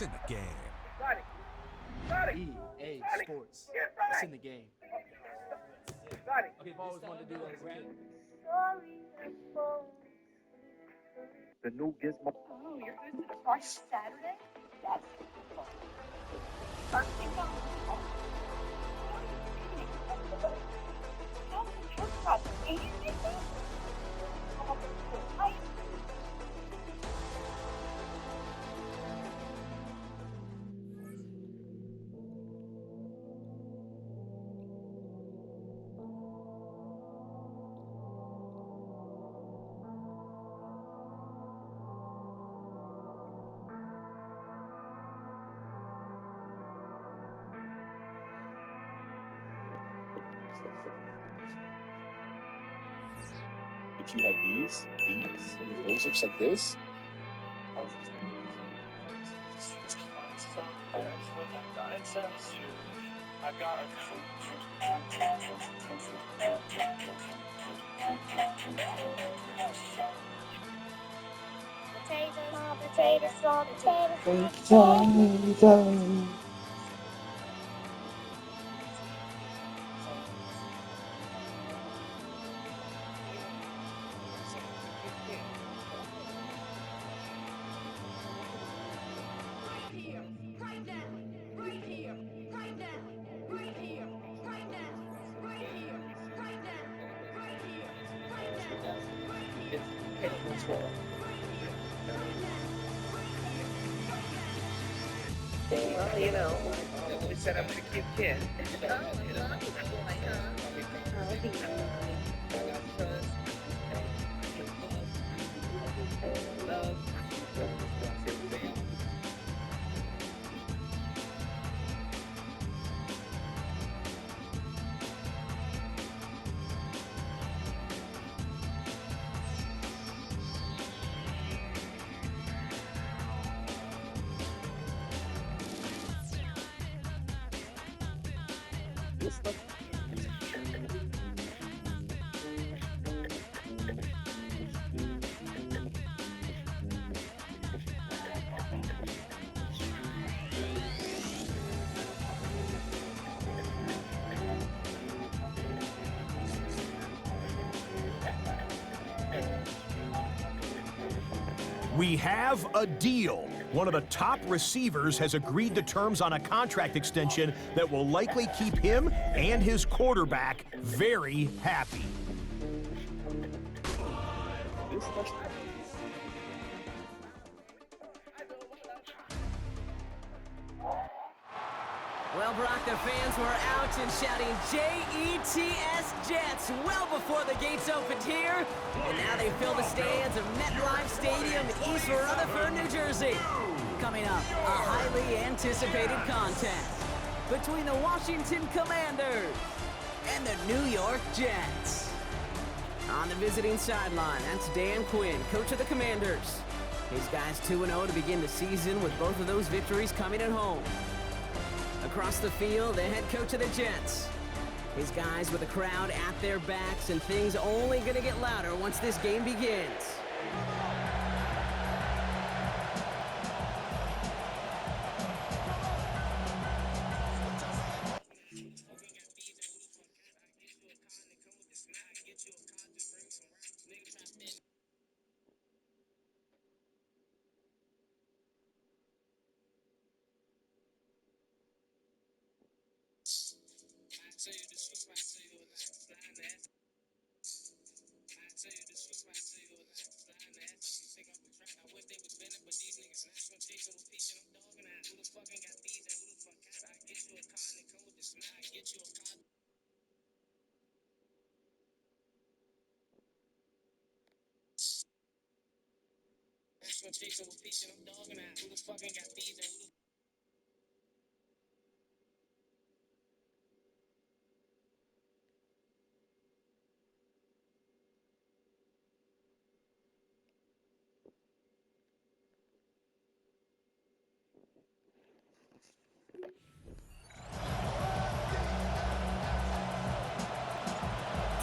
It's in the game. EA Sports. It's in the game. Okay, I've always wanted to do that as a kid. The new gizmo. Oh, you're going to the party Saturday? That's fun. First thing on the phone. How can you talk about the 80s? If you have these, and those looks like this. Potatoes. Well, you know, we said I'm a cute kid. We have a deal. One of the top receivers has agreed to terms on a contract extension that will likely keep him and his quarterback very happy. Well, Brock, the fans were out and shouting J-E-T-S Jets well before the gates opened here. And now they fill the stands of MetLife Stadium in East Rutherford, New Jersey. Coming up, a highly anticipated contest between the Washington Commanders and the New York Jets. On the visiting sideline, that's Dan Quinn, coach of the Commanders. His guys 2-0 to begin the season with both of those victories coming at home. Across the field, the head coach of the Jets. His guys with the crowd at their backs, and things only going to get louder once this game begins.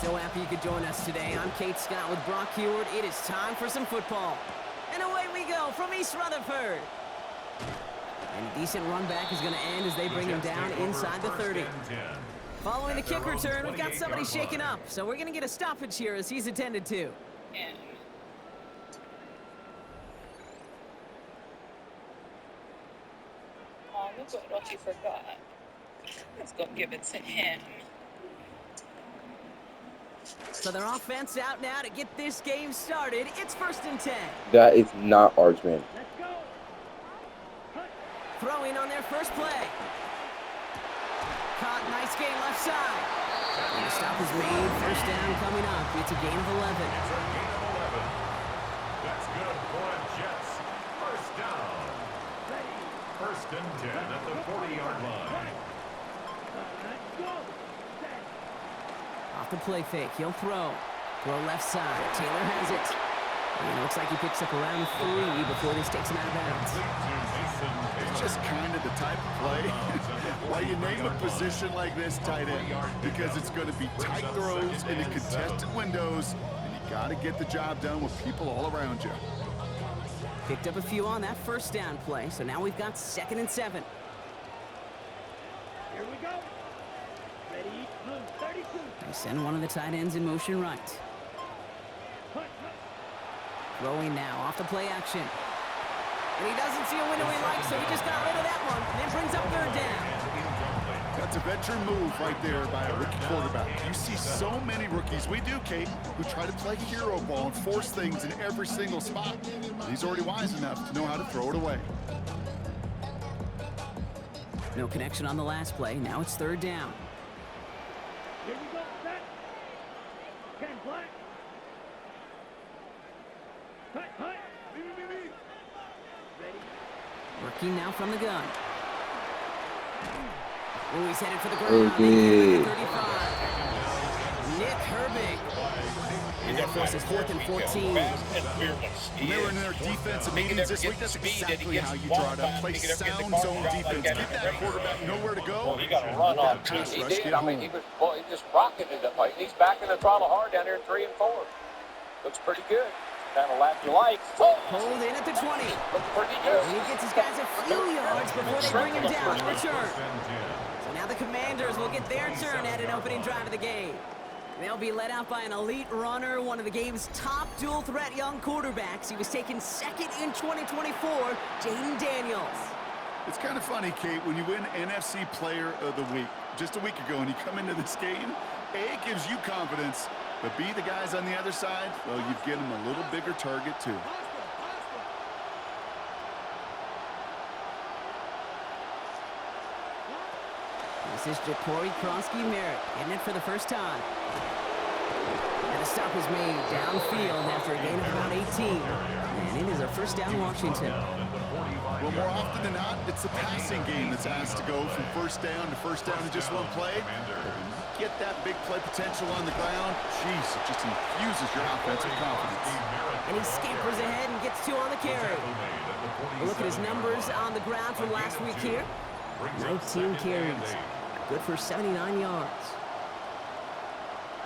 So happy you could join us today. I'm Kate Scott with Brock Heward. It is time for some football. And away we go from East Rutherford. And a decent run back is going to end as they bring him down inside the 30. Following the kick return, we've got somebody shaken up, so we're going to get a stoppage here as he's attended to. Oh, look what he forgot. Let's go give it to him. So their offense out now to get this game started. It's 1st and 10. That is not ours, man. Throwing on their first play. Caught, nice gain left side. And the stop is made. 1st down coming up. It's a gain of 11. It's a gain of 11. That's good for the Jets. 1st down. 1st and 10 at the 40-yard line. Off the play fake, he'll throw. Throw left side, Taylor has it. And it looks like he picks up around 3 before this takes him out of bounds. It's just kind of the type of play why you name a position like this tight end, because it's going to be tight throws into contested windows, and you got to get the job done with people all around you. Picked up a few on that 1st down play, so now we've got 2nd and 7. Here we go. Ready, move, 32. They send one of the tight ends in motion right. Throwing now, off the play action. And he doesn't see a window he likes, so he just got rid of that one. And it brings up 3rd down. That's a veteran move right there by a rookie quarterback. You see so many rookies, we do, Kate, who try to play hero ball and force things in every single spot. He's already wise enough to know how to throw it away. No connection on the last play. Now it's 3rd down. Here we go, set. 10 black. Hut. Ready. Working now from the gun. Oh, he's headed for the ground. 35. Nick Herbig. And that forces 4th and 14. When they were in their defensive meetings this week, that's exactly how you draw it up. Play sound zone defense. Get that quarterback nowhere to go. Well, you got to run on pass He rush, did. get I mean, home. he just rocketed it. He's backing the throttle hard down here in 3 and 4. Looks pretty good. Kind of lap you like. Hold in at the 20. Looks pretty good. And he gets his guys a few yards before they bring him down in return. So now the Commanders will get their turn at an opening drive of the game. They'll be led out by an elite runner, one of the game's top dual-threat young quarterbacks. He was taken 2nd in 2024, Jaden Daniels. It's kind of funny, Kate, when you win NFC Player of the Week just a week ago and you come into this game, A, it gives you confidence, but B, the guys on the other side, well, you've given them a little bigger target, too. This is Jacory Kronsky-Merritt getting it for the first time. And a stop is made downfield after a gain of about 18. And it is a 1st down Washington. Well, more often than not, it's the passing game that's asked to go from 1st down to 1st down in just one play. But when you get that big play potential on the ground, geez, it just infuses your offensive confidence. And he scampers ahead and gets 2 on the carry. We'll look at his numbers on the ground from last week here. 19 carries. Good for 79 yards.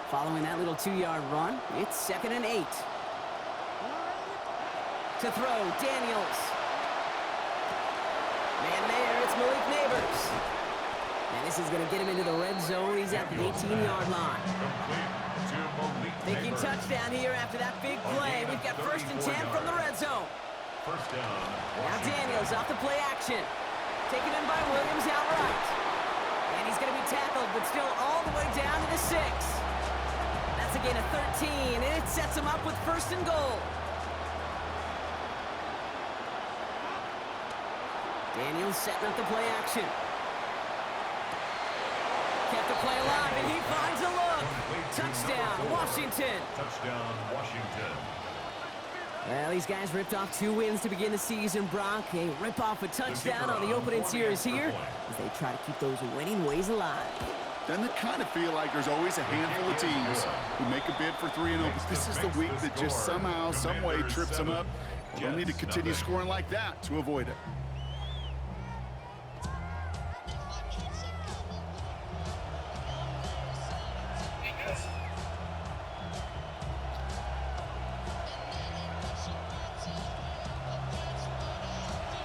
Following that little 2-yard run, it's 2nd and 8. To throw, Daniels. Man there, it's Malik Neighbors. And this is going to get him into the red zone. He's at the 18-yard line. Thinking touchdown here after that big play. We've got 1st and 10 from the red zone. Now Daniels off the play action. Taken in by Williams outright. And he's going to be tackled, but still all the way down to the 6. That's a gain of 13, and it sets him up with 1st and goal. Daniels setting up the play action. Kept the play alive, and he finds a look. Touchdown, Washington. Touchdown, Washington. Well, these guys ripped off 2 wins to begin the season, Brock. They rip off a touchdown on the opening series here as they try to keep those winning ways alive. Doesn't it kind of feel like there's always a handful of teams who make a bid for 3-0, but this is the week that just somehow, some way trips them up. They'll need to continue scoring like that to avoid it.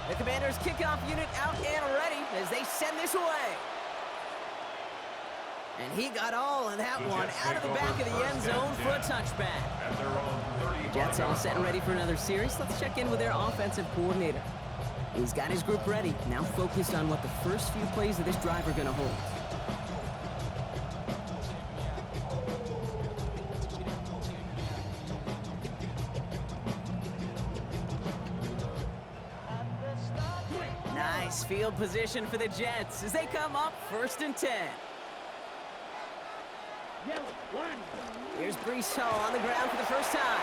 They Commanders' kickoff unit out and ready as they send this away. And he got all of that one out of the back of the end zone for a touchback. Jets all set and ready for another series. Let's check in with their offensive coordinator. He's got his group ready, now focused on what the first few plays of this drive are going to hold. Nice field position for the Jets as they come up 1st and 10. Here's Brees Hall on the ground for the first time.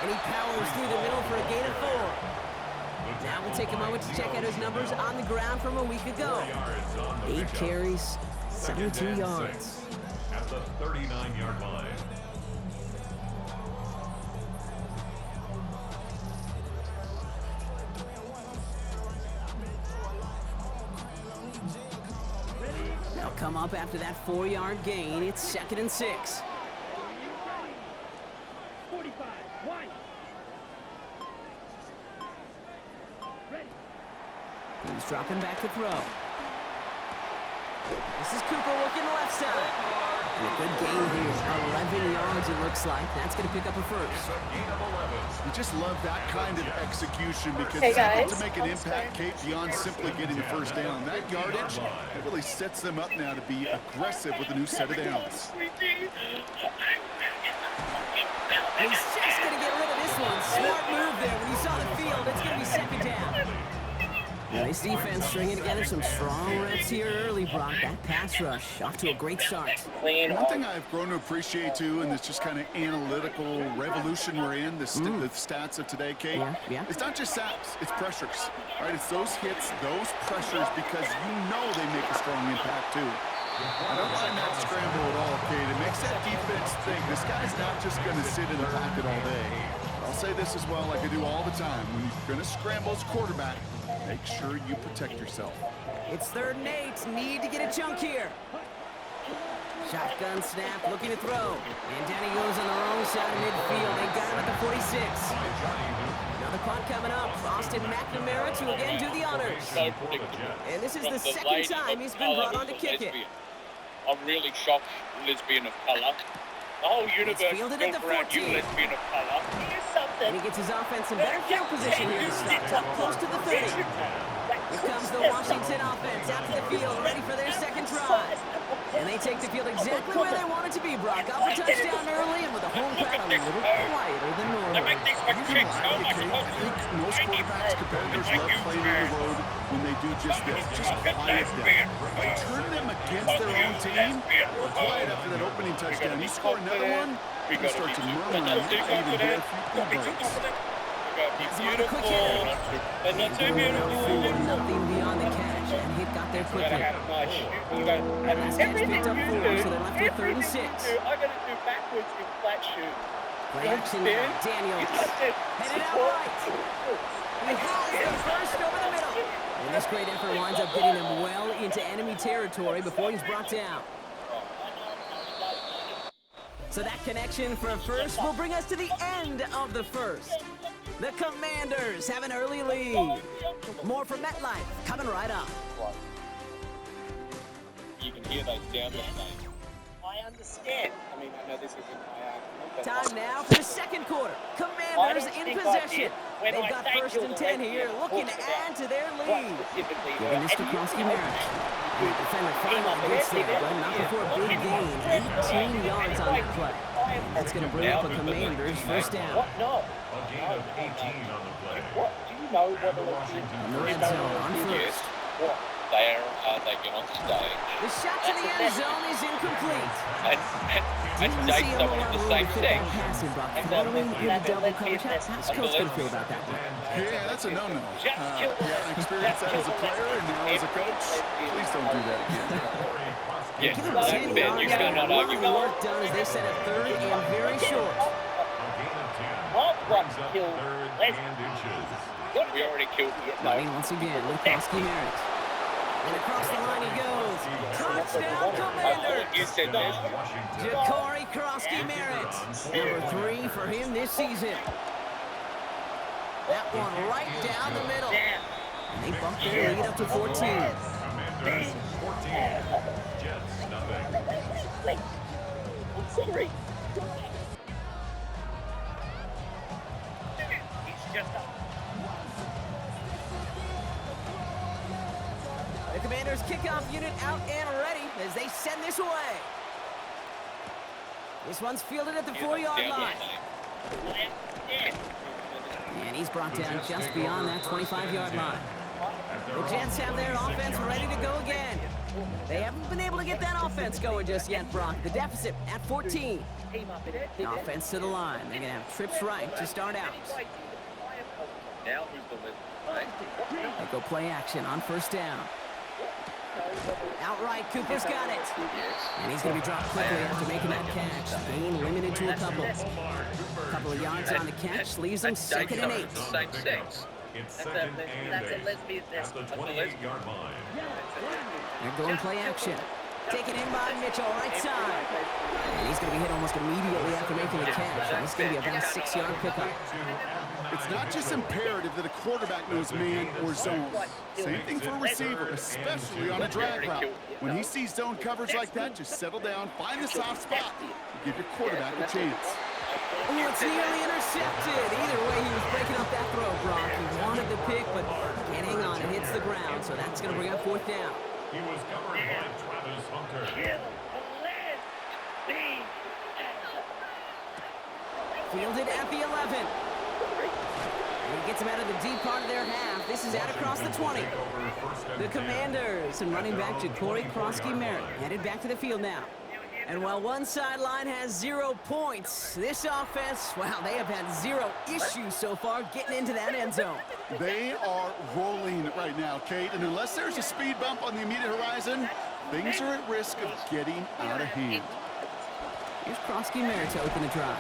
And he powers through the middle for a gain of 4. Now we'll take a moment to check out his numbers on the ground from a week ago. 8 carries, 72 yards. At the 39-yard line. They'll come up after that 4-yard gain. It's 2nd and 6. 45, wide. Ready. He's dropping back to throw. This is Cooper working the left side. And a good gain here. 11 yards it looks like. That's going to pick up a first. You just love that kind of execution because Hey, it's able guys. to make an impact, Kate, beyond simply getting the first down. That yardage, it really sets them up now to be aggressive with a new set of downs. He's just going to get rid of this one. Smart move there when he saw the field. It's going to be 2nd down. Nice defense stringing together some strong reps here early, Brock. That pass rush off to a great start. One thing I've grown to appreciate, too, in this just kind of analytical revolution we're in, the stats of today, Kate, it's not just sacks, it's pressures, right? It's those hits, those pressures, because you know they make a strong impact, too. I don't mind that scramble at all, Kate. It makes that defense think this guy's not just going to sit in the pocket all day. I'll say this as well, like I do all the time. When you're going to scramble as quarterback, make sure you protect yourself. It's 3rd and 8. Need to get a chunk here. Shotgun snap, looking to throw. And down he goes on the wrong side of midfield. They got him at the 46. Another punt coming up. Austin McNamara to again do the honors. And this is the 2nd time he's been brought on to kick it. I'm really shocked, lesbian of colour. The whole universe fielded at the built around you, 14. lesbian of colour. And he gets his offense in better field position here to start up close to the 30. Here comes the Washington offense out to the field, ready for their 2nd drive. And they take the field exactly where they want it to be, Brock. Off a touchdown early and with the home crowd a little quieter than normal. They make these fucking tricks so much I think most quarterbacks, competitors love playing on the road when they do just this, just quiet them. By turning them against their own team, they're quiet after that opening touchdown. You score another one, you start to murmur and not even get a few breaks. Beautiful, but not too beautiful. Nothing beyond the catch, and hit got there quickly. Last catch picked up 4, so they're left with 3rd and 6. I gotta do backwards in flat shoe. Play action now, Daniels. Headed out right. He has the first over the middle. And this great effort winds up getting him well into enemy territory before he's brought down. So that connection for a first will bring us to the end of the first. The Commanders have an early lead. More from MetLife coming right up. You can hear those down there, mate. I understand. I mean, I know this isn't my Time now for the 2nd quarter. Commanders in possession. They've got 1st and 10 here, looking to add to their lead. Giving this to Krosky-Merritt. The defender finally gets there, but not before a big gain. 18 yards on that play. That's going to bring up a Commanders first down. No. A gain of 18 on the play. What? Do you know what the In the red zone on first. What? They get on stage. The shot to the end zone is incomplete. And Jake's someone in the same thing. Following in the double coverage. How's Coach going to feel about that one? Yeah, that's a no-no. Yeah, I experienced that as a player and now as a coach. Please don't do that again. Yes, Give him 10 Ben, yards. you cannot Got argue. the work done as they set a 3rd and very short. We already killed the Running once again with Krosky-Merritt. And across the line he goes. Touchdown, Commanders! You said this. Ja'Cory Krosky-Merritt. Number 3 for him this season. That one right down the middle. And they bump their lead up to 14. Commanders 14. Jets nothing. I'm sorry. He's just up. The Commanders' kickoff unit out and ready as they send this away. This one's fielded at the 4-yard line. And he's brought down just beyond that 25-yard line. The Jets have their offense ready to go again. They haven't been able to get that offense going just yet, Brock. The deficit at 14. The offense to the line. They're going to have trips right to start out. Now who's the win? They go play action on first down. Outright, Cooper's got it. And he's going to be dropped quickly after making that catch. Gain limited to a couple. A couple of yards on the catch leaves them 2nd and 8. Side 6. It's second and 8 at the 28-yard line. They're going play action. Taken in by Mitchell, right side. And he's going to be hit almost immediately after making the catch. And it's going to be about a 6-yard pickup. It's not just imperative that a quarterback knows man or zone. Same thing for a receiver, especially on a drag route. When he sees zone coverage like that, just settle down, find the soft spot, and give your quarterback a chance. Oh, it's nearly intercepted. Either way, he was breaking up that throw, Brock. He wanted the pick, but can't hang on. It hits the ground, so that's going to bring up 4th down. He was covered by Travis Hunter. Fielded at the 11. And he gets him out of the deep part of their half. This is out across the 20. The Commanders and running back Ja'Cory Krosky-Merritt headed back to the field now. And while one sideline has 0 points, this offense, well, they have had 0 issues so far getting into that end zone. They are rolling right now, Kate, and unless there's a speed bump on the immediate horizon, things are at risk of getting out of hand. Here's Krosky-Merritt to open the drive.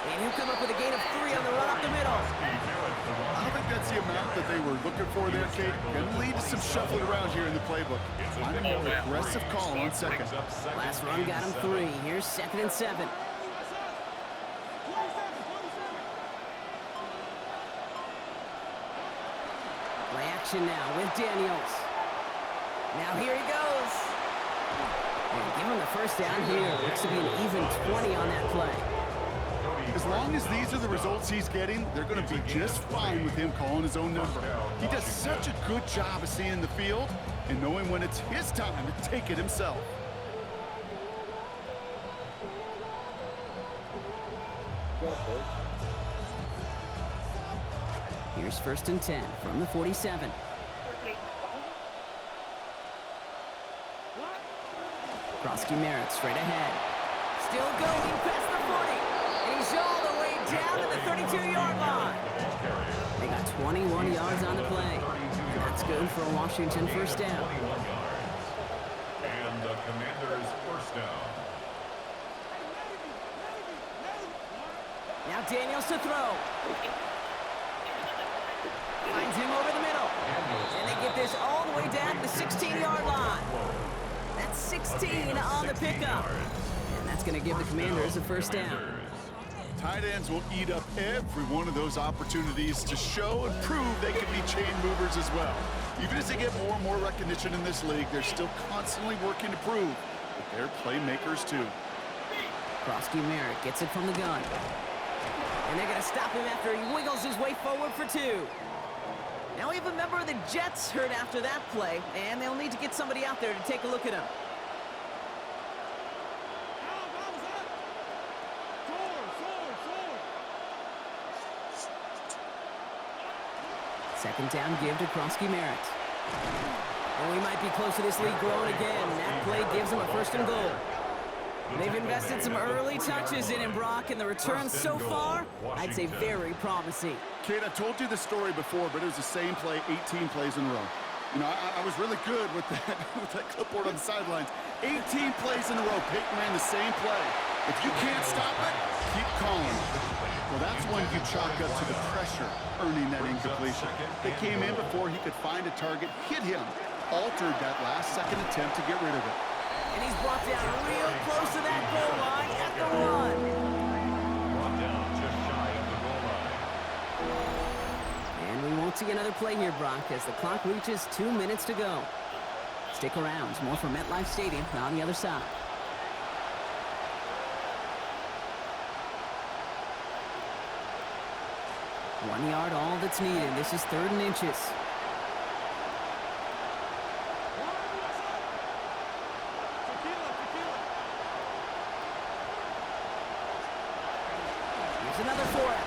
And he'll come up with a gain of 3 on the run up the middle. I don't think that's the amount that they were looking for there, Kate. Going to lead to some shuffling around here in the playbook. Find a more aggressive call on second. Last run got him 3. Here's 2nd and 7. Play action now with Daniels. Now here he goes. And give him the first down here. Looks to be an even 20 on that play. As long as these are the results he's getting, they're going to be just fine with him calling his own number. He does such a good job of seeing the field and knowing when it's his time to take it himself. Here's 1st and 10 from the 47. Krosky-Merritt straight ahead. Still going past the 40. And he's all the way down to the 32-yard line. They got 21 yards on the play. That's good for a Washington first down. And the Commanders' first down. Now Daniels to throw. Finds him over the middle. And they get this all the way down to the 16-yard line. That's 16 on the pickup. And that's going to give the Commanders a first down. Tight ends will eat up every one of those opportunities to show and prove they can be chain movers as well. Even as they get more and more recognition in this league, they're still constantly working to prove that they're playmakers too. Krosky-Merritt gets it from the gun. And they're going to stop him after he wiggles his way forward for 2. Now we have a member of the Jets hurt after that play, and they'll need to get somebody out there to take a look at him. Second down give to Krosky-Merritt. And we might be close to this lead growing again. That play gives them a 1st and goal. They've invested some early touches in him, Brock, and the returns so far, I'd say very promising. Kate, I told you the story before, but it was the same play 18 plays in a row. You know, I was really good with that clipboard on the sidelines. 18 plays in a row, Peyton ran the same play. If you can't stop it, keep calling. Well, that's when you chalk up to the pressure earning that incompletion. They came in before he could find a target, hit him, altered that last-second attempt to get rid of it. And he's brought down real close to that goal line at the run. Brought down just shy of the goal line. And we won't see another play here, Brock, as the clock reaches 2 minutes to go. Stick around. More from MetLife Stadium on the other side. One yard, all that's needed. This is 3rd and inches. Here's another for it.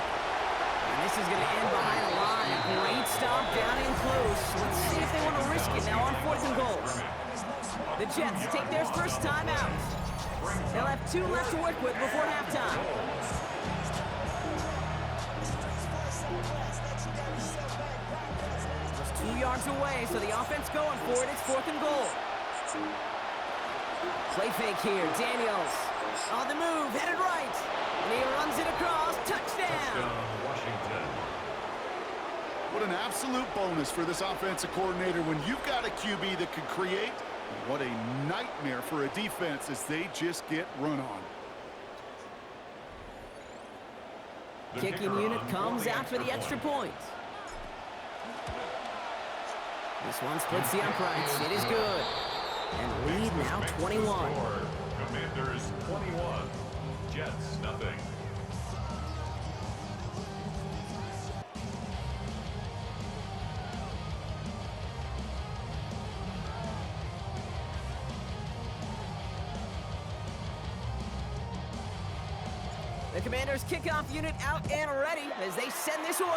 And this is going to end behind the line. Great stop down in close. Let's see if they want to risk it now on 4th and goal. The Jets take their first time out. They'll have 2 left to work with before halftime. Just 2 yards away, so the offense going for it. It's 4th and goal. Play fake here. Daniels on the move, headed right. And he runs it across. Touchdown. Washington. What an absolute bonus for this offensive coordinator when you've got a QB that can create. What a nightmare for a defense as they just get run on. Kicking unit comes out for the extra point. This one splits the uprights. It is good. And lead now 21. Commanders 21. Jets nothing. The Commanders' kickoff unit out and ready as they send this away.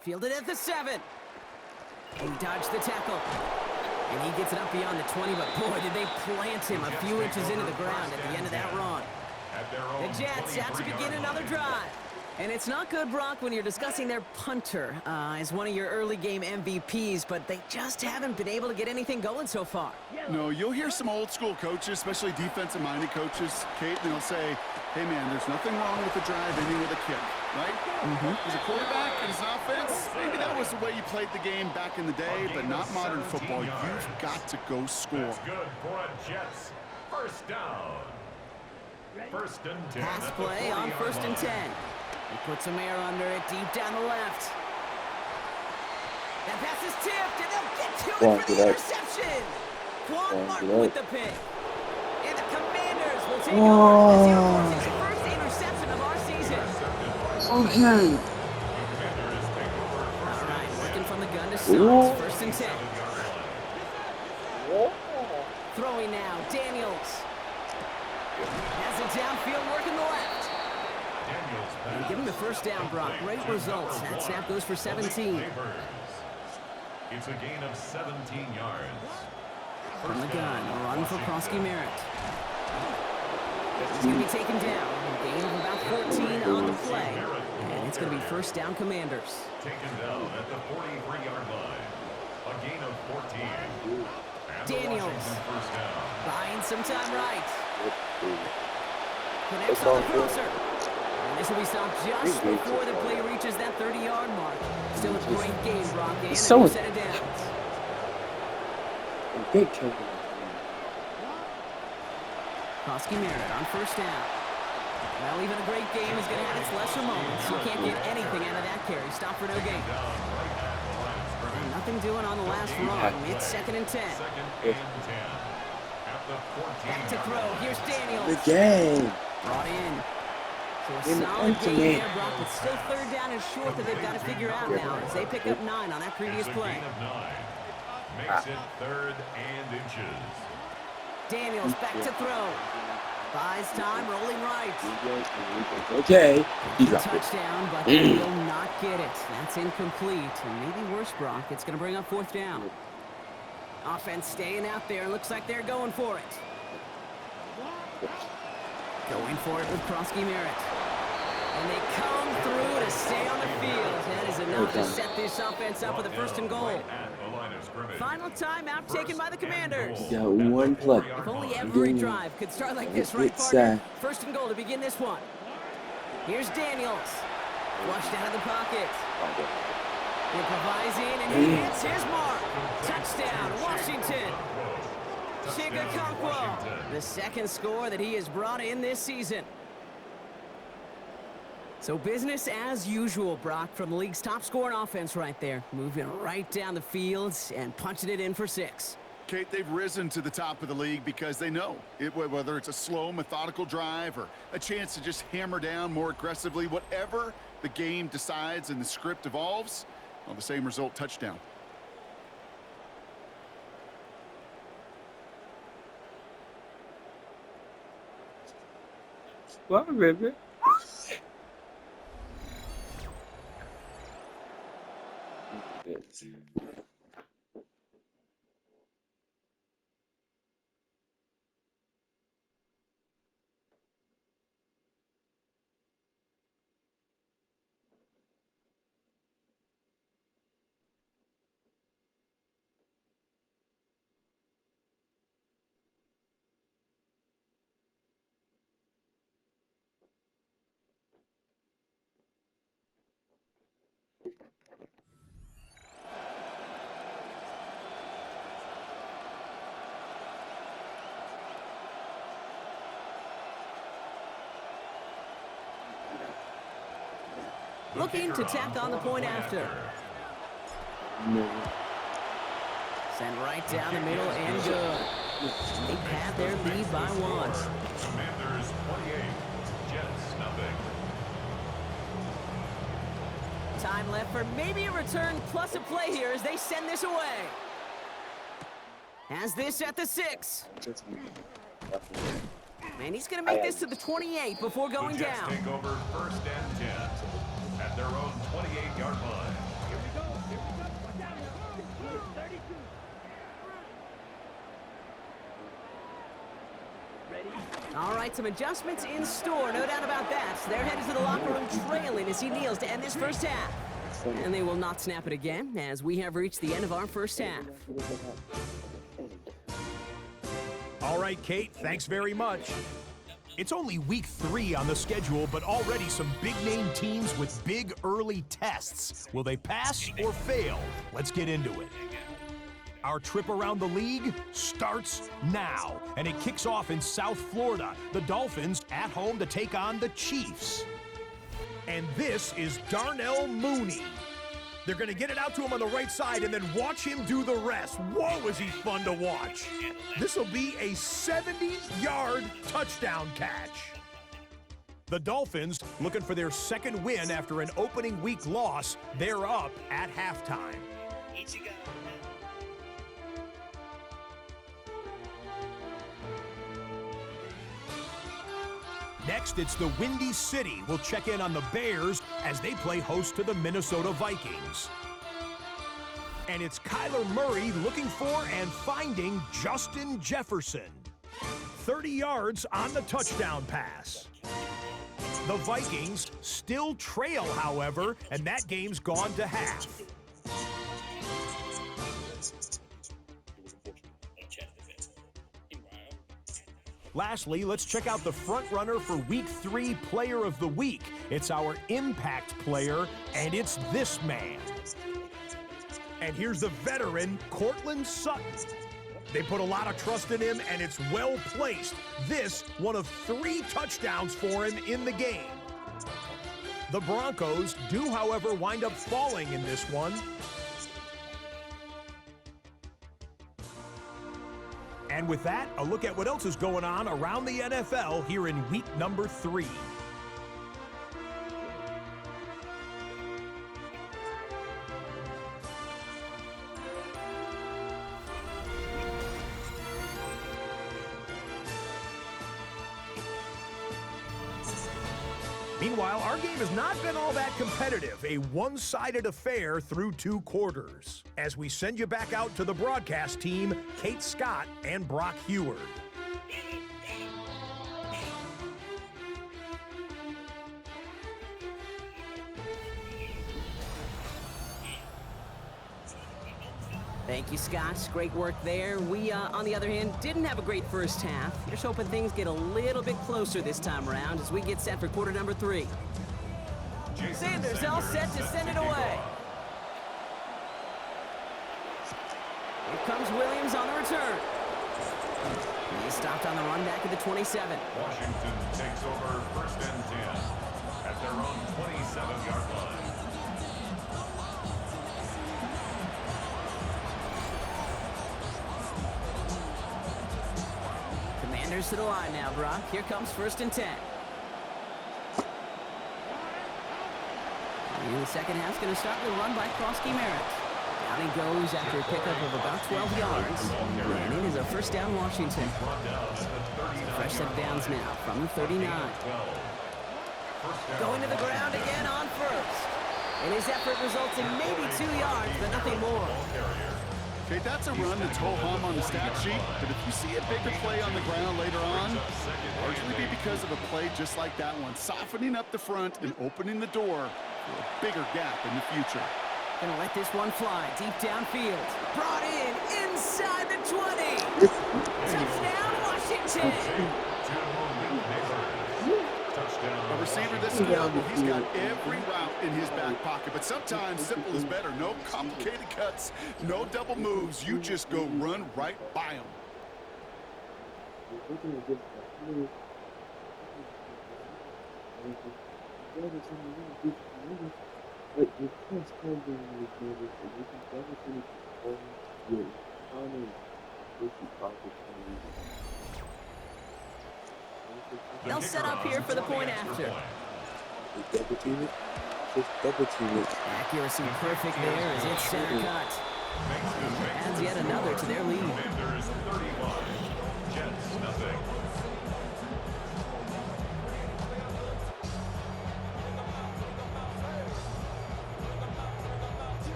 Fielded at the 7. He dodged the tackle. And he gets it up beyond the 20, but boy, did they plant him a few inches into the ground at the end of that run. The Jets out to begin another drive. And it's not good, Brock, when you're discussing their punter as one of your early game MVPs, but they just haven't been able to get anything going so far. No, you'll hear some old school coaches, especially defensive-minded coaches, Kate, and they'll say, hey, man, there's nothing wrong with the drive ending with a kick, right? As a quarterback and as an offense, maybe that was the way you played the game back in the day, but not modern football. You've got to go score. That's good for a Jets. First down. 1st and 10. Pass play on 1st and 10. He puts some air under it deep down the left. That pass is tipped, and they'll get to it for the interception. Quan Martin with the pick. And the Commanders will take over as he forces the first interception of our season. Okay. All right, working from the gun to start. 1st and 10. Throwing now, Daniels. Has it downfield, working the left. And give him the first down, Brock. Great results. That snap goes for 17. It's a gain of 17 yards. From the gun, a run for Krosky Merritt. He's going to be taken down. A gain of about 14 on the play. And it's going to be first down, Commanders. Taken down at the 43-yard line. A gain of 14. And Daniels first down. buying some time right. Connects on the crosser. And this will be stopped just before the play reaches that 30-yard mark. Still a great game, Brock. And so set it down. Big turn. Krosky Merritt on first down. Well, even a great game is going to have its lesser moments. You can't get anything out of that carry. Stop for no gain. And nothing doing on the last run. It's 2nd and 10. Back to throw. Here's Daniels. The game. Brought in. So a solid game there, Brock, but still 3rd down and short that they've got to figure out now as they pick up 9 on that previous play. Makes it 3rd and inches. Daniels back to throw. Buys time, rolling right. Okay. He dropped it. Touchdown, but he will not get it. That's incomplete. And maybe worse, Brock. It's going to bring up 4th down. Offense staying out there. Looks like they're going for it. Going for it with Krosky Merritt. And they come through to stay on the field. That is enough to set this offense up with a 1st and goal. Final timeout taken by the Commanders. You got one play. If only every drive could start like this, right, partner? 1st and goal to begin this one. Here's Daniels. Flushed out of the pocket. Improvising, and he hits his mark. Touchdown, Washington. Chigakonkwo, the 2nd score that he has brought in this season. So business as usual, Brock, from the league's top scoring offense right there. Moving right down the field and punching it in for 6. Kate, they've risen to the top of the league because they know whether it's a slow, methodical drive or a chance to just hammer down more aggressively, whatever the game decides and the script evolves, well, the same result, touchdown. Well, River. Looking to tack on the point after. Send right down the middle and good. They pad their lead by 1. Commanders 28, Jets nothing. Time left for maybe a return plus a play here as they send this away. Has this at the 6. And he's going to make this to the 28 before going The Jets down. take over 1st and 10 at their own 28-yard line. Here we go. Watch out now. 32. Ready? All right, some adjustments in store, no doubt about that. They're headed to the locker room trailing as he kneels to end this first half. And they will not snap it again as we have reached the end of our first half. All right, Kate, thanks very much. It's only week 3 on the schedule, but already some big-name teams with big early tests. Will they pass or fail? Let's get into it. Our trip around the league starts now, and it kicks off in South Florida. The Dolphins at home to take on the Chiefs. And this is Darnell Mooney. They're going to get it out to him on the right side and then watch him do the rest. Whoa, is he fun to watch. This will be a 70-yard touchdown catch. The Dolphins, looking for their 2nd win after an opening week loss, they're up at halftime. Next, it's the Windy City. We'll check in on the Bears as they play host to the Minnesota Vikings. And it's Kyler Murray looking for and finding Justin Jefferson. 30 yards on the touchdown pass. The Vikings still trail, however, and that game's gone to half. Lastly, let's check out the front runner for Week 3 Player of the Week. It's our impact player, and it's this man. And here's the veteran, Cortland Sutton. They put a lot of trust in him, and it's well placed. This, one of 3 touchdowns for him in the game. The Broncos do, however, wind up falling in this one. And with that, a look at what else is going on around the NFL here in week number 3. Meanwhile, our game has not been all that competitive, a one-sided affair through 2 quarters. As we send you back out to the broadcast team, Kate Scott and Brock Heward. Thank you, Scott. Great work there. We, on the other hand, didn't have a great first half. Just hoping things get a little bit closer this time around as we get set for quarter number 3. Sanders all set to send it away. Here comes Williams on the return. He's stopped on the run back at the 27. Washington takes over 1st and 10 at their own Commanders to the line now, Brock. Here comes 1st and 10. And the second half's going to start with a run by Krosky Merritt. Down he goes after a pickup of about 12 yards. And it is a 1st down Washington. It's a fresh set of downs now from the 39. Going to the ground again on 1st. And his effort results in maybe 2 yards, but nothing more. Okay, that's a run that's ho-hum on the stat sheet, but if you see a bigger play on the ground later on, it'll largely be because of a play just like that one, softening up the front and opening the door for a bigger gap in the future. Gonna let this one fly deep downfield. Brought in inside the 20. Touchdown, Washington. A receiver this skilled, he's got every route in his back pocket, but sometimes simple is better. No complicated cuts, no double moves. You just go run right by him. They'll set up here for the point after. Accuracy perfect there as it's center cut. Adds yet another to their lead. Commanders 31, Jets nothing.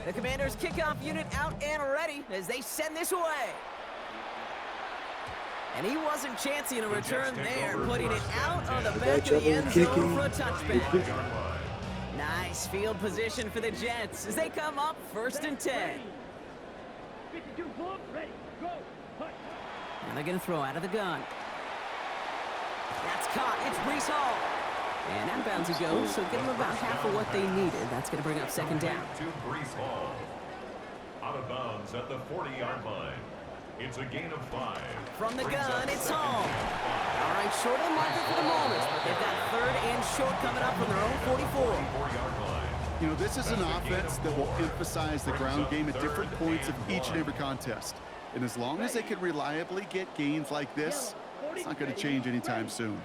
The Commanders kickoff unit out and ready as they send this away. And he wasn't chancing a return there, putting it out on the back of the end zone for a touchback. Nice field position for the Jets as they come up 1st and 10. 52 full, ready, go, push. And they're going to throw out of the gun. That's caught. It's Breece Hall. And out of bounds he goes, so give them about half of what they needed. That's going to bring up 2nd down. To Breece Hall. Out of bounds at the 40-yard line. It's a gain of 5. From the gun, it's Hall. All right, short of the marker for the moment, but they've got 3rd and short coming up from their own 44. You know, this is an offense that will emphasize the ground game at different points of each and every contest. And as long as they can reliably get gains like this, it's not going to change anytime soon.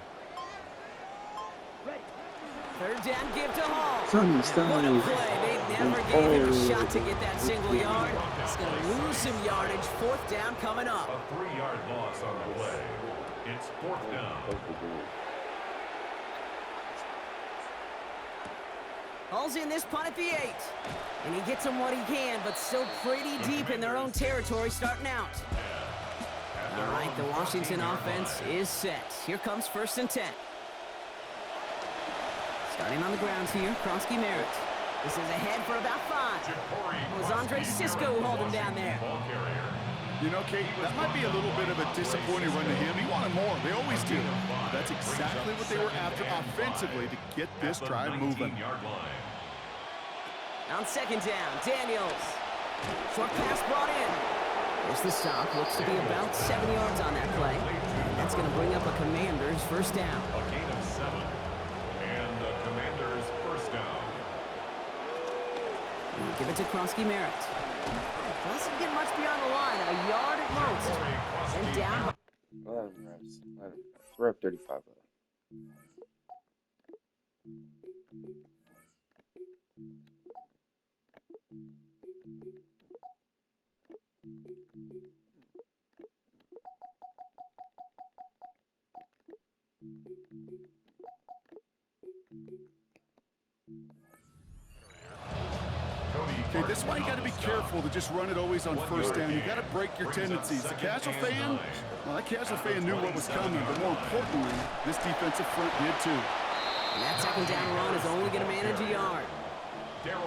3rd down, give to Hall. What a play. They never gave him a shot to get that single yard. It's going to lose some yardage. 4th down coming up. A 3-yard loss on the play. It's 4th down. Hall's in this punt at the 8. And he gets them what he can, but still pretty deep in their own territory starting out. All right, the Washington offense is set. Here comes 1st and 10. Starting on the ground here, Krosky Merritt. This is ahead for about 5. It was Andre Sisco who hauled him down there. You know, Kate, that might be a little bit of a disappointing run to him. He wanted more. They always do. That's exactly what they were after offensively to get this drive moving. On 2nd down, Daniels. Short pass brought in. There's the stop. Looks to be about 7 yards on that play. And that's going to bring up a Commanders 1st down. A gain of 7. And the Commanders 1st down. And give it to Krosky Merritt. Doesn't get much beyond the line. A yard at most. And down. 11 reps. We're up 35. Okay, this is why you got to be careful to just run it always on 1st down. You got to break your tendencies. The casual fan, well, that casual fan knew what was coming, but more importantly, this defensive front did too. And that 2nd down run is only going to manage a yard.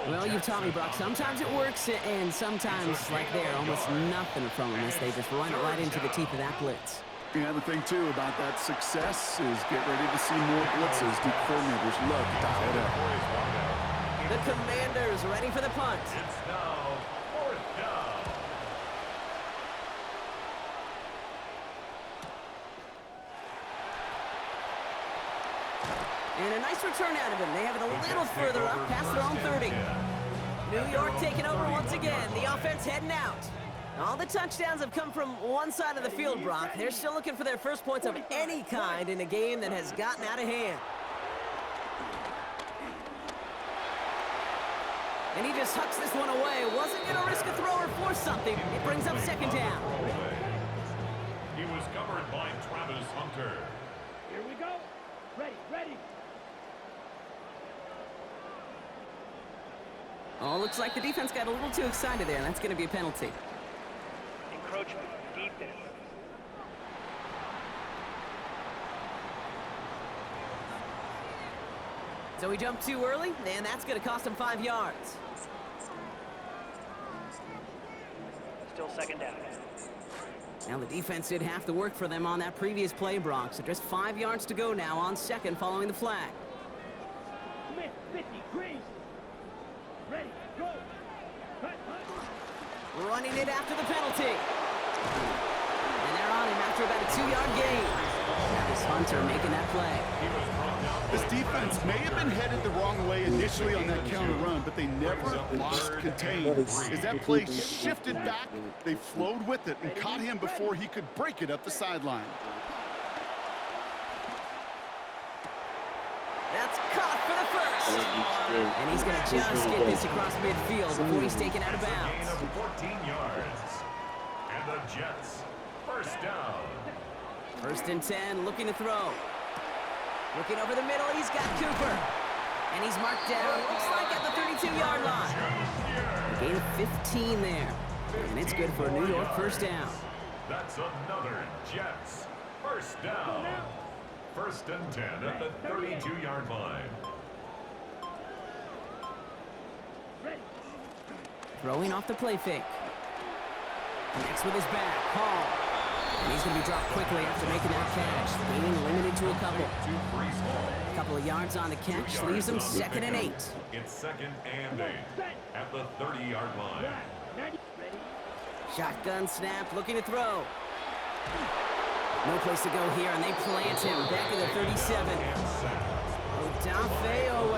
Well, you've taught me, Brock. Sometimes it works, and sometimes, like there, almost nothing from them as they just run it right into the teeth of that blitz. Yeah, the thing, too, about that success is get ready to see more blitzes. Deep coordinators love to dial it up. The Commanders ready for the punt. It's now 4th down. And a nice return out of him. They have it a little further up past their own 30. New York taking over once again. The offense heading out. All the touchdowns have come from one side of the field, Brock. They're still looking for their first points of any kind in a game that has gotten out of hand. And he just hucks this one away. Wasn't going to risk a throw or force something. It brings up 2nd down. He was covered by Travis Hunter. Here we go. Ready, ready. Oh, looks like the defense got a little too excited there. That's going to be a penalty. Encroachment, defense. So he jumped too early, and that's going to cost him 5 yards. Still 2nd down. Now the defense did half the work for them on that previous play, Brock. So just 5 yards to go now on 2nd following the flag. Smith, 50, Green. Ready, go. Running it after the penalty. And they're on him after about a 2-yard gain. Travis Hunter making that play. This defense may have been headed the wrong way initially on that counter run, but they never lost contain. As that play shifted back, they flowed with it and caught him before he could break it up the sideline. That's caught for the first. And he's going to just get this across midfield before he's taken out of bounds. Gain of 14 yards. And the Jets, 1st down. 1st and 10, looking to throw. Looking over the middle, he's got Cooper. And he's marked down, looks like at the 32-yard line. A gain of 15 there. And it's good for a New York 1st down. That's another Jets, 1st down. 1st and 10 at the 32-yard line. Throwing off the play fake. Next with his back, Hall. And he's going to be dropped quickly after making that catch. Being limited to a couple. A couple of yards on the catch leaves him 2nd and 8. It's 2nd and 8 at the 30-yard line. Shotgun snap, looking to throw. No place to go here, and they plant him back at the 37. Odafe Owe.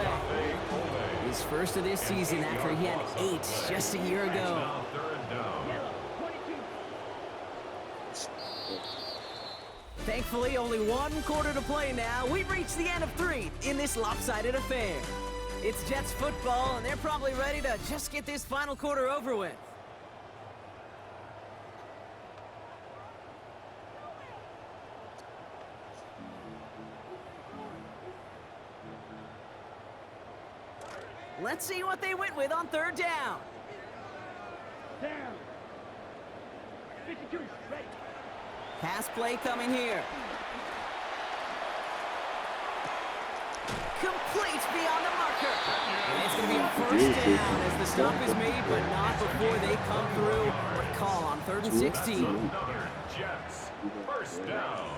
His first of this season after he had 8 just a year ago. Thankfully, only 1 quarter to play now. We've reached the end of 3 in this lopsided affair. It's Jets football, and they're probably ready to just get this final quarter over with. Let's see what they went with on 3rd down. Down. 52, ready. Pass play coming here. Complete beyond the marker. And it's going to be a 1st down as the stop is made, but not before they come through. What call on 3rd and 16. Another Jets, 1st down.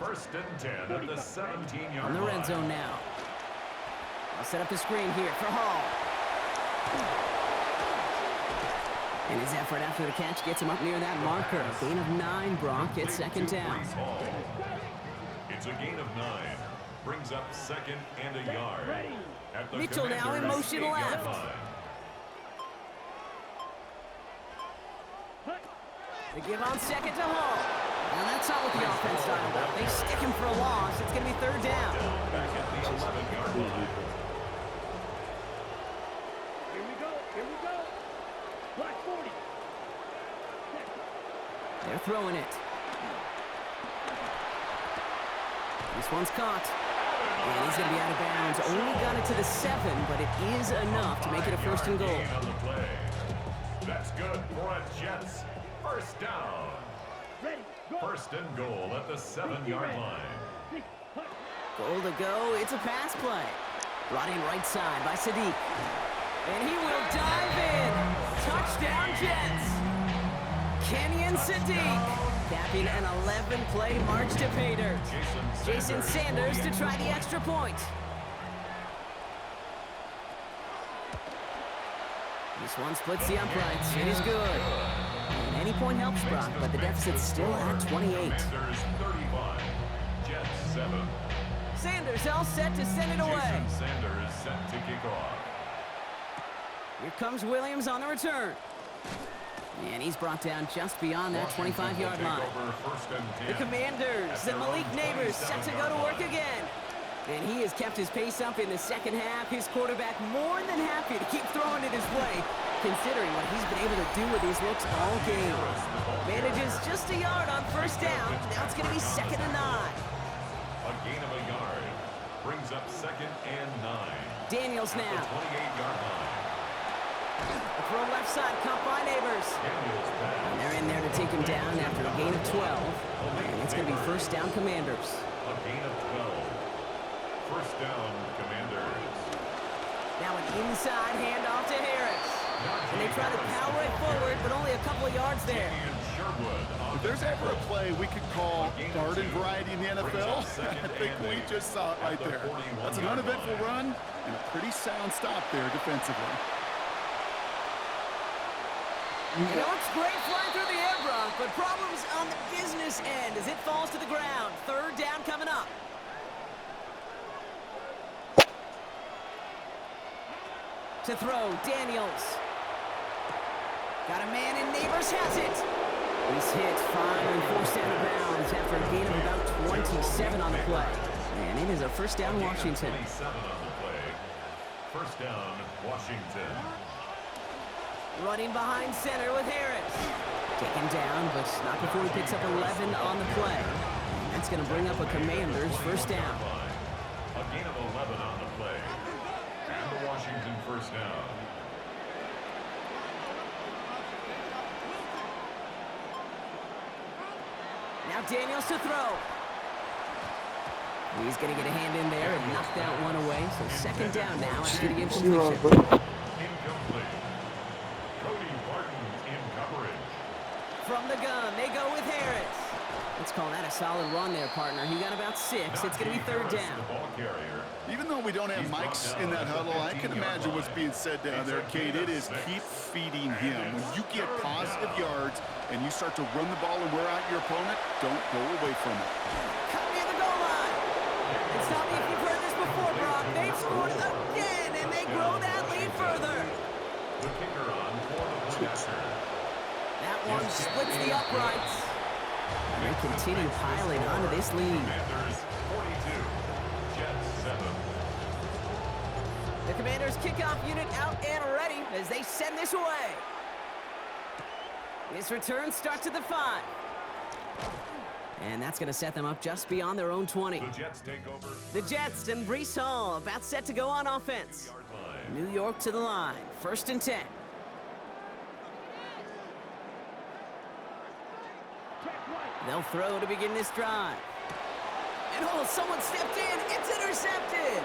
1st and 10 at the 17-yard line. On the red zone now. I'll set up the screen here for Hall. And his effort after the catch gets him up near that marker. A gain of 9, Brock at 2nd down. It's a gain of 9. Brings up 2nd and a yard. At the Mitchell now in Commanders' motion 8-yard left. line. They give on 2nd to Hall. And that's not what the offense dialed up. They stick him for a loss. It's going to be 3rd down. Back at the 11-yard line. Here we go, here we go. Black 40. They're throwing it. This one's caught. And he's going to be out of bounds. Only got it to the 7, but it is enough to make it a 1st and goal. On the play. That's good for a Jets 1st down. Ready, go. 1st and goal at the 7-yard line. Goal to go. It's a pass play. Brought in right side by Sadiq. And he will dive in. Touchdown Jets. Kenyon Sadiq. capping an 11-play march to pay dirt. Jason Sanders to try the extra point. This one splits the uprights. It is good. And any point helps Brock, but the deficit's still at 28. Commanders 35, Jets 7. Sanders all set to send it away. Jason Sanders set to kick off. Here comes Williams on the return. And he's brought down just beyond that 25-yard line. The Commanders and Malik Neighbors set to go to work again. And he has kept his pace up in the second half. His quarterback more than happy to keep throwing it his way, considering what he's been able to do with these looks all game. Manages just a yard on first down. Now it's going to be 2nd and 9. A gain of a yard brings up 2nd and 9. Daniels now. At the 28-yard line. A throw left side, caught by Neighbors. Daniels pass. And they're in there to take him down after a gain of 12. And it's going to be first down Commanders. A gain of 12. First down, Commanders. Now an inside handoff to Harris. And they try to power it forward, but only a couple of yards there. If there's ever a play we could call garden variety in the NFL, I think we just saw it right there. That's an uneventful run and a pretty sound stop there defensively. You know, it's great flying through the air, Brock, but problems on the business end as it falls to the ground. 3rd down coming up. To throw, Daniels. Got a man and Neighbors has it. He's hit, finally forced out of bounds after a gain of about 27 on the play. And it is a first down Washington. 27 on the play. First down, Washington. Running behind center with Harris. Taken down, but not before he picks up 11 on the play. That's going to bring up a Commanders first down. A gain of 11 on the play. And the Washington first down. Now Daniels to throw. He's going to get a hand in there and knock that one away. So 2nd down now after the incompletion. Incomplete. Cody Barton in coverage. From the gun, they go with Harris. Let's call that a solid run there, partner. He got about 6. It's going to be 3rd down. Even though we don't have mics in that huddle, I can imagine what's being said down there, Kate. It is keep feeding him. When you get positive yards and you start to run the ball and wear out your opponent, don't go away from it. Cut near the goal line. And stop me if you've heard this before, Brock. They've scored again, and they grow that lead further. The kicker on for the point after. That one splits the uprights. And they continue piling onto this lead. Commanders 42, Jets 7. The Commanders kickoff unit out and ready as they send this away. This return starts at the 5. And that's going to set them up just beyond their own 20. The Jets take over. The Jets and Breece Hall about set to go on offense. New York to the line. 1st and 10. They'll throw to begin this drive. And oh, someone stepped in. It's intercepted.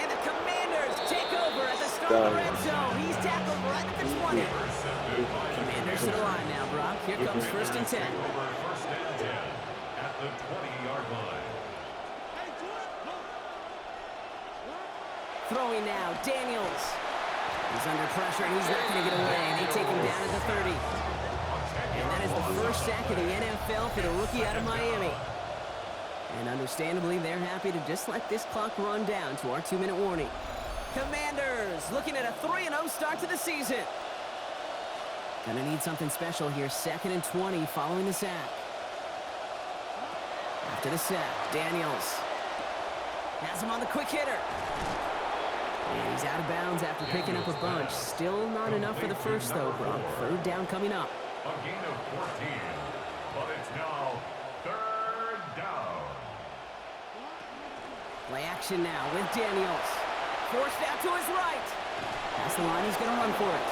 And the Commanders take over at the start of the red zone. He's tackled right at the 20. Commanders to the line now, Brock. Here comes 1st and 10. First and 10 at the 20-yard line. Throwing now, Daniels. He's under pressure, and he's not going to get away. And they take him down at the 30. And that is the first sack of the NFL for the rookie out of Miami. And understandably, they're happy to just let this clock run down to our 2-minute warning. Commanders looking at a 3-0 start to the season. Gonna need something special here. 2nd and 20 following the sack. After the sack, Daniels has him on the quick hitter. And he's out of bounds after picking up a bunch. Still not enough for the first, though, Brock. 3rd down coming up. A gain of 14, but it's now 3rd down. Play action now with Daniels. Forced out to his right. That's the line. He's going to run for it.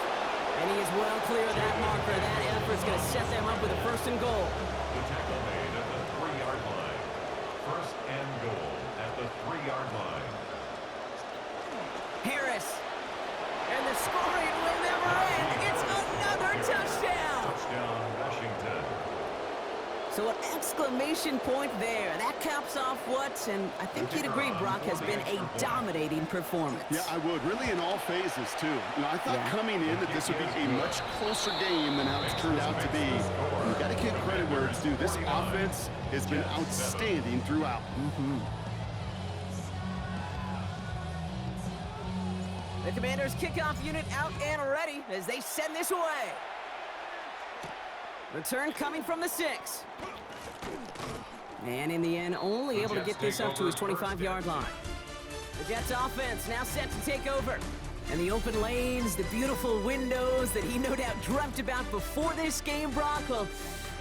And he is well clear of that marker. That effort's going to set them up with a 1st and goal. The tackle made at the 3-yard line. 1st and goal at the 3-yard line. Harris. And the scoring will never end. It's another touchdown. Touchdown, Washington. exclamation point there. That caps off what, and I think you'd agree, Brock, has been a dominating performance. Yeah, I would. Really in all phases, too. You know, I thought coming in that this would be a much closer game than how it's turned out to be. And you got to give credit where it's due. This offense has been outstanding throughout. The Commanders' kickoff unit out and ready as they send this away. Return coming from the 6. And in the end, only able to get this up to his 25-yard line. The Jets offense now set to take over. And the open lanes, the beautiful windows that he no doubt dreamt about before this game, Brock, well,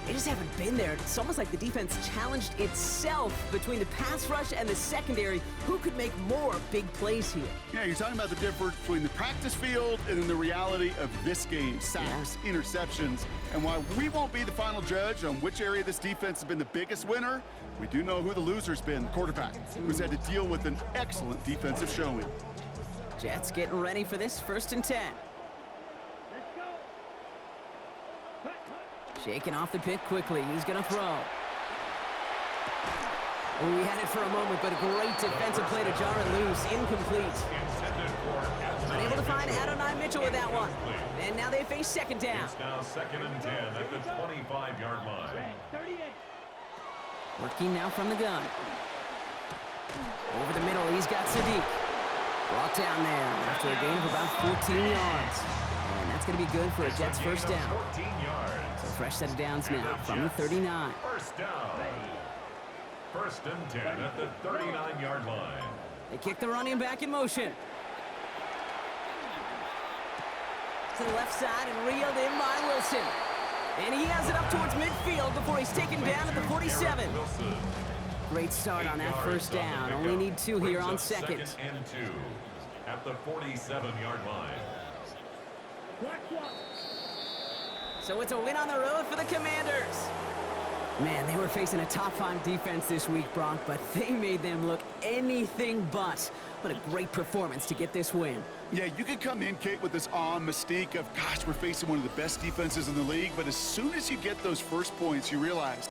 they just haven't been there. It's almost like the defense challenged itself between the pass rush and the secondary. Who could make more big plays here? Yeah, you're talking about the difference between the practice field and then the reality of this game. Sacks, interceptions. And while we won't be the final judge on which area of this defense has been the biggest winner, we do know who the loser's been, the quarterback, who's had to deal with an excellent defensive showing. Jets getting ready for this 1st and 10. Shaking off the pick quickly. He's going to throw. Oh, we had it for a moment, but a great defensive play to jar it loose. Incomplete. Unable to find Adonai Mitchell with that one. And now they face 2nd down. It's now 2nd and 10 at the 25-yard line. Working now from the gun. Over the middle, he's got Sadiq. Brought down there after a gain of about 14 yards. And that's going to be good for a Jets 1st down. 14 yards. So fresh set of downs now from the 39. 1st down. 1st and 10 at the 39-yard line. They kick the running back in motion. To the left side and reeled in by Wilson. And he has it up towards midfield before he's taken down at the 47. Great start on that 1st down. Only need 2 here on 2nd. 2nd and 2 at the 47-yard line. So it's a win on the road for the Commanders. Man, they were facing a top 5 defense this week, Brock, but they made them look anything but. What a great performance to get this win. Yeah, you could come in, Kate, with this awe and mystique of, gosh, we're facing one of the best defenses in the league, but as soon as you get those first points, you realize